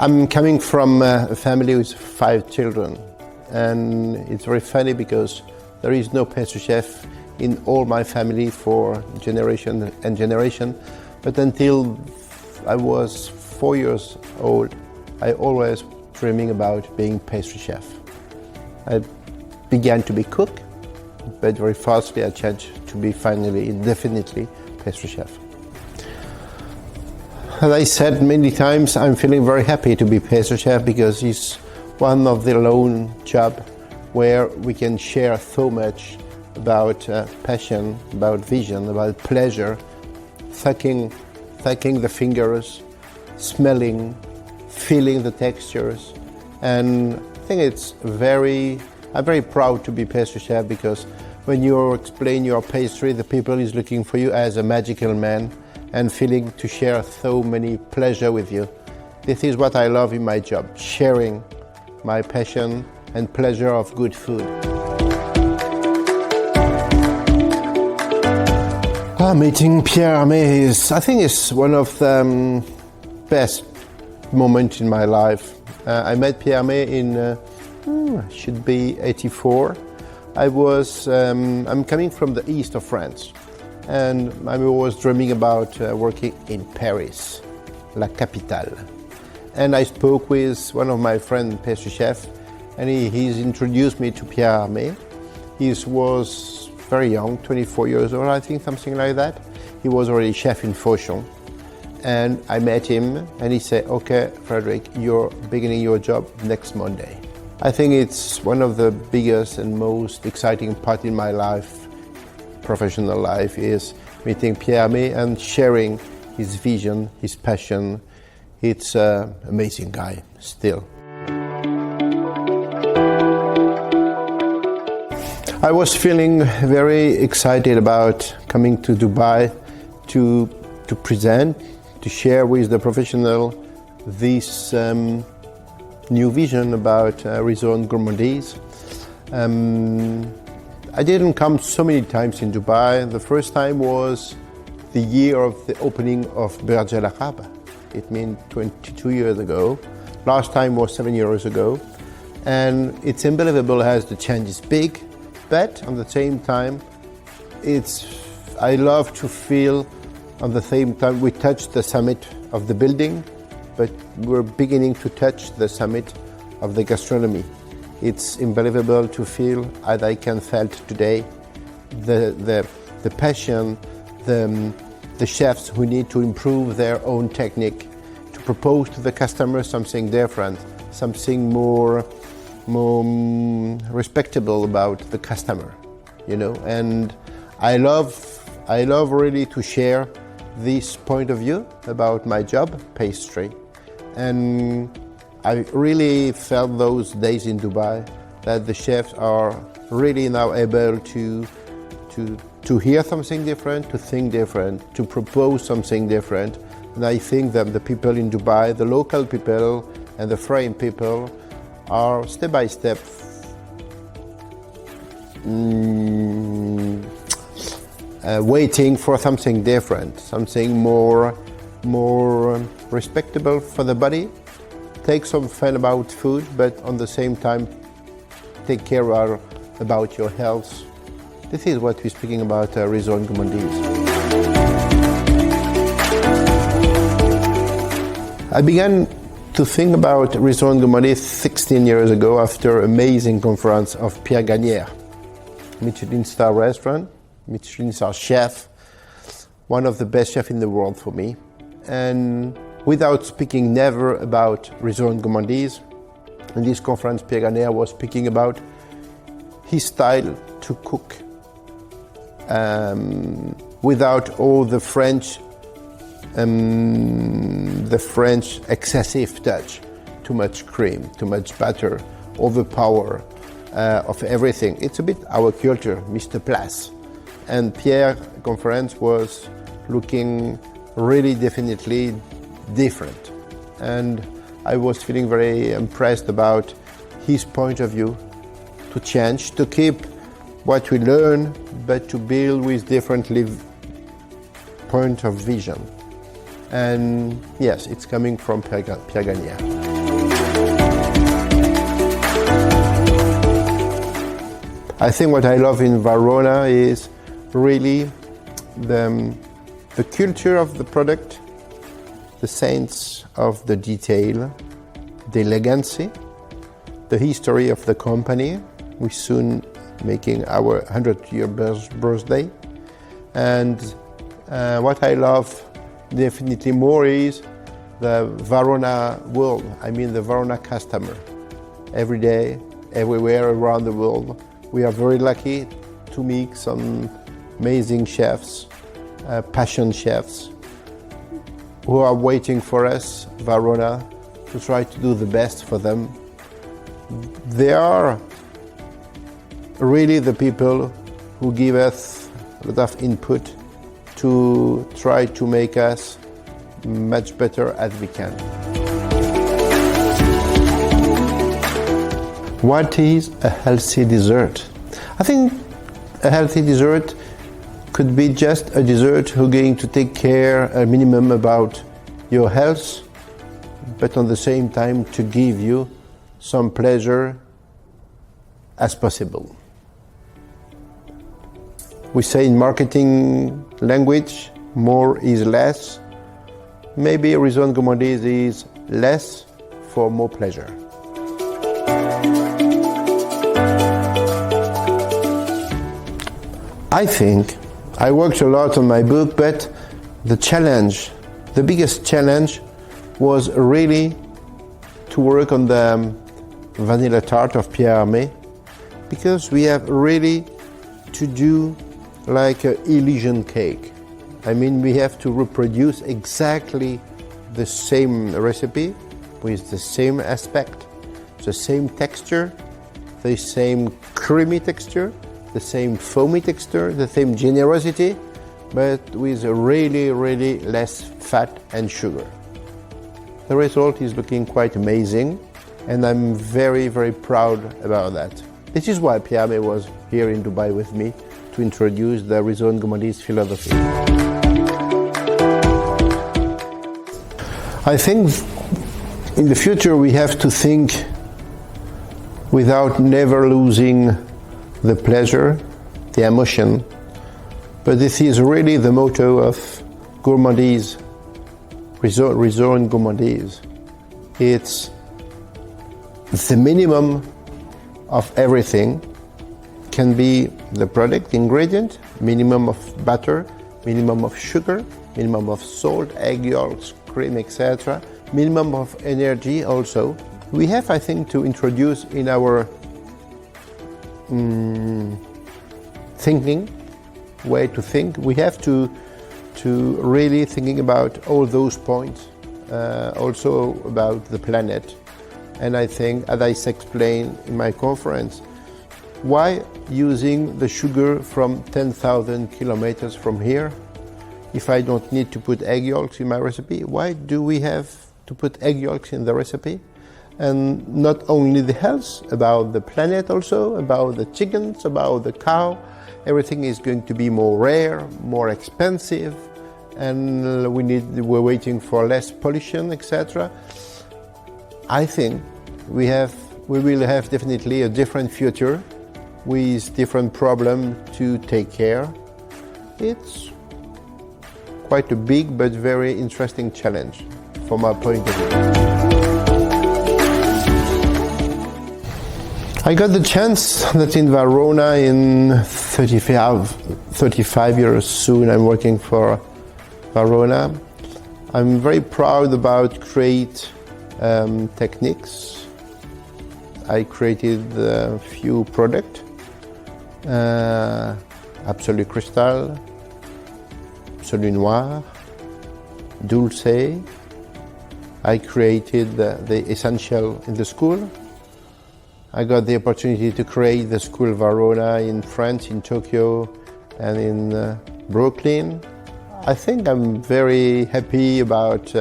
I'm coming from a family with 5 children, and it's very funny because there is no pastry chef in all my family for generation and generation, but until I was 4 years old, I always dreaming about being pastry chef. I began to be cook, but very fastly I changed to be finally, definitely, pastry chef. As I said many times, I'm feeling very happy to be pastry chef because it's one of the lone job where we can share so much about passion, about vision, about pleasure, sucking the fingers, smelling, feeling the textures. And I think I'm very proud to be pastry chef because when you explain your pastry, the people is looking for you as a magical man and feeling to share so many pleasure with you. This is what I love in my job, sharing my passion and pleasure of good food. Meeting Pierre Hermé I think is one of the best moments in my life. I met Pierre Hermé in, should be 84. I'm coming from the east of France, and I was dreaming about working in Paris, la capitale. And I spoke with one of my friends, pastry chef, and he's introduced me to Pierre Hermé. He was very young, 24 years old, I think, something like that. He was already chef in Fauchon. And I met him, and he said, okay, Frédéric, you're beginning your job next Monday. I think it's one of the biggest and most exciting part in my life, professional life, is meeting Pierre Hermé and sharing his vision, his passion. It's an amazing guy, still. I was feeling very excited about coming to Dubai to present, to share with the professional this new vision about Reasoned Gourmandise. I didn't come so many times in Dubai. The first time was the year of the opening of Burj Al Arab. It means 22 years ago. Last time was 7 years ago. And it's unbelievable as the change is big, but at the same time, I love to feel at the same time we touched the summit of the building, but we're beginning to touch the summit of the gastronomy. It's unbelievable to feel, as I can feel today, the passion, the chefs who need to improve their own technique, to propose to the customer something different, something more respectable about the customer, you know. And I love really to share this point of view about my job, pastry. And I really felt those days in Dubai that the chefs are really now able to hear something different, to think different, to propose something different. And I think that the people in Dubai, the local people and the foreign people, are step by step waiting for something different, something more respectable for the body. Take some fun about food, but at the same time, take care about your health. This is what we're speaking about Reasoned Gourmandise. I began to think about Reasoned Gourmandise 16 years ago after an amazing conference of Pierre Gagnère, Michelin star restaurant, Michelin star chef, one of the best chefs in the world for me. And without speaking never about Reasoned Gourmandise, in this conference Pierre Gagnère was speaking about his style to cook without all the French excessive touch, too much cream, too much butter, overpower of everything. It's a bit our culture, Mr. Place. And Pierre's conference was looking really definitely different. And I was feeling very impressed about his point of view, to change, to keep what we learn, but to build with different point of vision. And yes, it's coming from Pierre Gagnère. I think what I love in Valrhona is really the culture of the product, the sense of the detail, the elegancy, the history of the company. We're soon making our 100-year birthday. And what I love definitely more is the Valrhona world, I mean the Valrhona customer. Every day, everywhere around the world, we are very lucky to meet some amazing chefs, passion chefs, who are waiting for us, Valrhona, to try to do the best for them. They are really the people who give us a lot of input to try to make us much better as we can. What is a healthy dessert? I think a healthy dessert could be just a dessert who's going to take care a minimum about your health, but at the same time to give you some pleasure as possible. We say in marketing language, more is less. Maybe Reasoned Gourmandise is less for more pleasure. I think I worked a lot on my book, but the biggest challenge was really to work on the vanilla tart of Pierre, Hermé, because we have really to do like an illusion cake. I mean, we have to reproduce exactly the same recipe with the same aspect, the same texture, the same creamy texture, the same foamy texture, the same generosity, but with really, really less fat and sugar. The result is looking quite amazing, and I'm very, very proud about that. This is why Pierre was here in Dubai with me to introduce the Reasoned Gourmandise philosophy. I think in the future we have to think without never losing the pleasure, the emotion, but this is really the motto of Gourmandise, Reasoned Gourmandise. It's the minimum of everything. Can be the product, ingredient, minimum of butter, minimum of sugar, minimum of salt, egg yolks, cream, etc. Minimum of energy also. We have, I think, to introduce in our thinking, way to think, we have to really thinking about all those points, also about the planet. And I think, as I explained in my conference, why using the sugar from 10,000 kilometers from here? If I don't need to put egg yolks in my recipe, why do we have to put egg yolks in the recipe? And not only the health, about the planet also, about the chickens, about the cow. Everything is going to be more rare, more expensive, and we're waiting for less pollution, etc. I think we will have definitely a different future with different problems to take care. It's quite a big but very interesting challenge from our point of view. I got the chance that in Valrhona in 35 years soon I'm working for Valrhona. I'm very proud about create techniques. I created a few products. Absolute Crystal, Absolute Noir, Dulce. I created the essential in the school. I got the opportunity to create the school Valrhona in France, in Tokyo, and in Brooklyn. I think I'm very happy about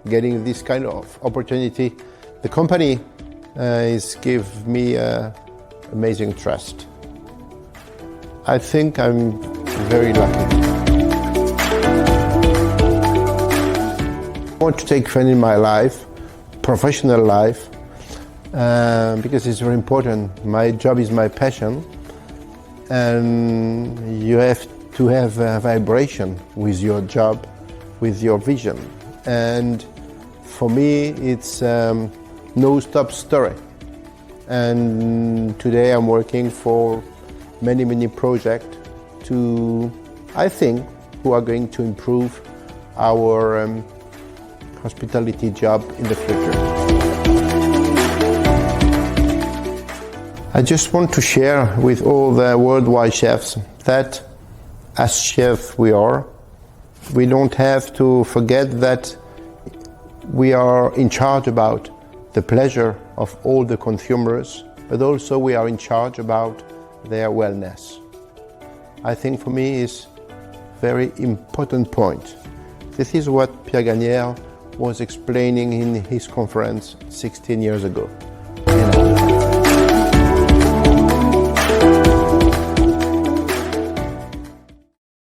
getting this kind of opportunity. The company is give me amazing trust. I think I'm very lucky. I want to take fun in my life, professional life, because it's very important. My job is my passion, and you have to have a vibration with your job, with your vision. And for me, it's no stop story. And today I'm working for many projects to, I think, who are going to improve our hospitality job in the future. I just want to share with all the worldwide chefs that as chefs we don't have to forget that we are in charge about the pleasure of all the consumers, but also we are in charge about their wellness. I think for me is very important point. This is what Pierre was explaining in his conference 16 years ago.